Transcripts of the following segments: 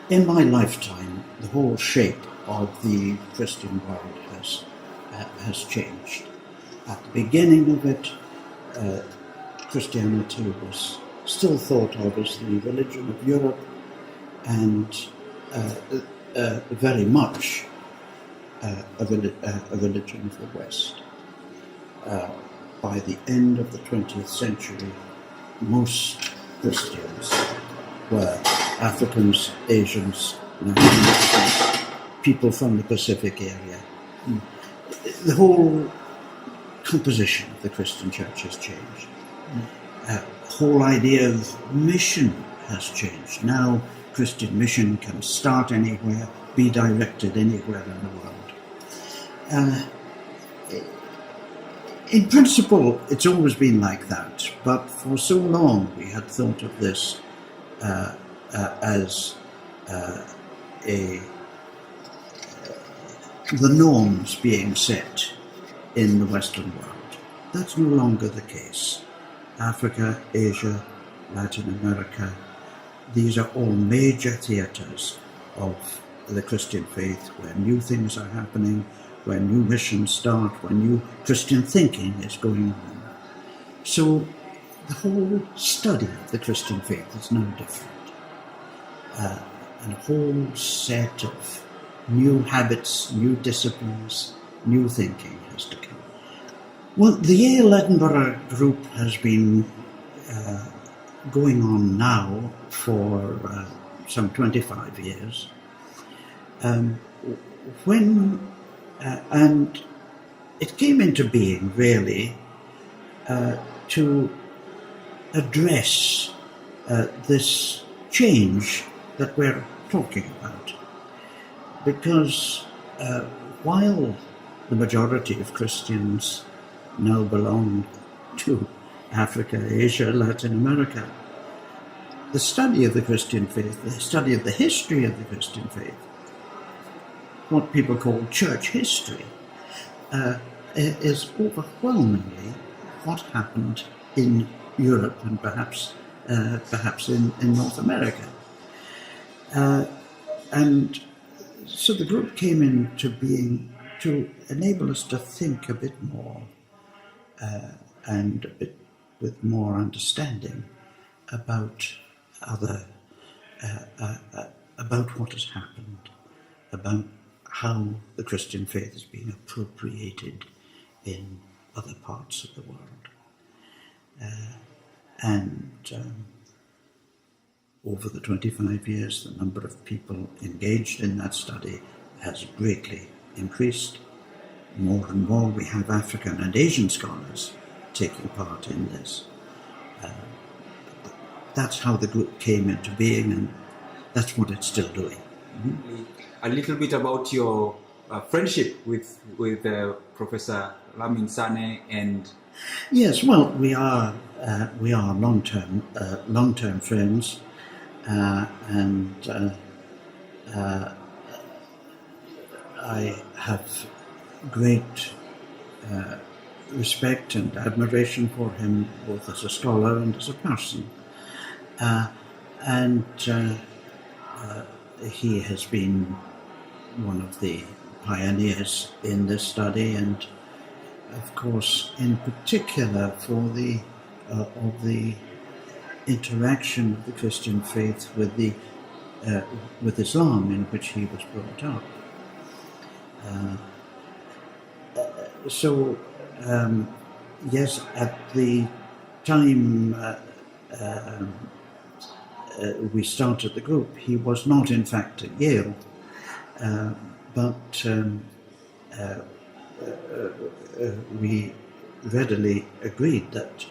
in my lifetime, the whole shape of the Christian world has changed. At the beginning of it, Christianity was still thought of as the religion of Europe and very much a religion of the West. By the end of the 20th century, most Christians were Africans, Asians, people from the Pacific area. The whole composition of the Christian church has changed. The whole idea of mission has changed. Now Christian mission can start anywhere, be directed anywhere in the world. In principle, it's always been like that, but for so long we had thought of this as the norms being set in the Western world. That's no longer the case. Africa, Asia, Latin America, these are all major theatres of the Christian faith where new things are happening, where new missions start, where new Christian thinking is going on. So the whole study of the Christian faith is now different. And a whole set of new habits, new disciplines, new thinking has to come. Well, the Yale-Edinburgh group has been going on now for some 25 years. And it came into being really to address this change that we're talking about. Because while the majority of Christians now belong to Africa, Asia, Latin America, the study of the Christian faith, the study of the history of the Christian faith, what people call church history, is overwhelmingly what happened in Europe and perhaps in North America. And so the group came into being to enable us to think a bit more and a bit with more understanding about about what has happened, about how the Christian faith is being appropriated in other parts of the world. Over the 25 years, the number of people engaged in that study has greatly increased. More and more we have African and Asian scholars taking part in this. That's how the group came into being, and that's what it's still doing. Mm-hmm. A little bit about your friendship with Professor Lamin Sane and... Yes, well, we are long-term friends, and I have great respect and admiration for him, both as a scholar and as a person. He has been one of the pioneers in this study, and of course, in particular, for the interaction of the Christian faith with Islam, in which he was brought up. Yes, at the time we started the group, he was not, in fact, at Yale, but we readily agreed that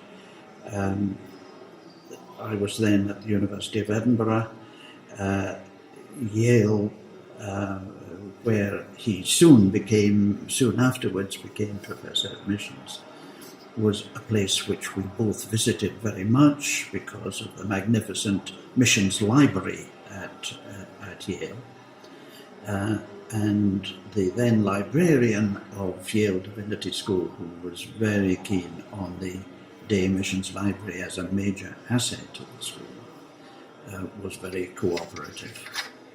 I was then at the University of Edinburgh, Yale, where he soon afterwards became Professor of Missions, was a place which we both visited very much because of the magnificent missions library at Yale. And the then librarian of Yale Divinity School, who was very keen on the day missions library as a major asset of the school, was very cooperative.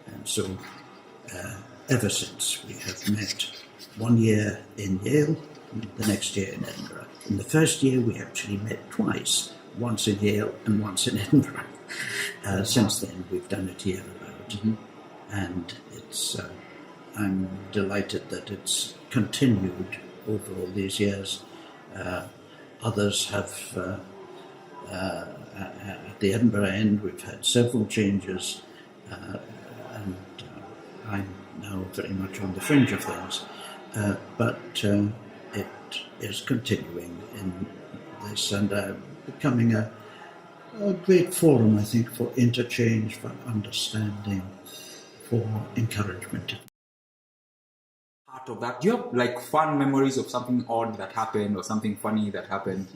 And so ever since we have met 1 year in Yale, and the next year in Edinburgh. In the first year we actually met twice, once in Yale and once in Edinburgh. Since then we've done it here about, and it's I'm delighted that it's continued over all these years. Others have, at the Edinburgh end, we've had several changes, and I'm now very much on the fringe of things. But it is continuing in this and becoming a great forum, I think, for interchange, for understanding, for encouragement. Part of that, do you have like fun memories of something odd that happened or something funny that happened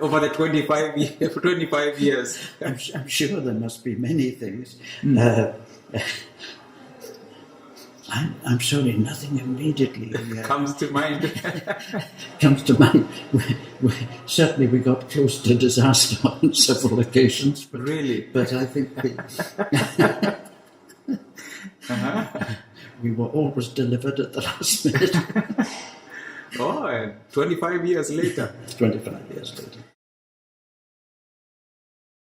over the 25 years? I'm sure there must be many things. I'm sorry, nothing immediately comes to mind. Comes to mind. Certainly we got close to disaster on several occasions. But, really? But I think we were always delivered at the last minute. Oh, and 25 years later. 25 years later.